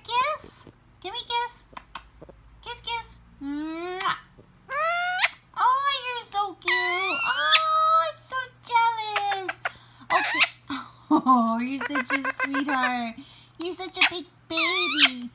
kiss? Give me a kiss. Kiss, kiss. Mwah. Oh, you're so cute. Oh, I'm so jealous. Okay. Oh, you're such a sweetheart. You're such a big baby.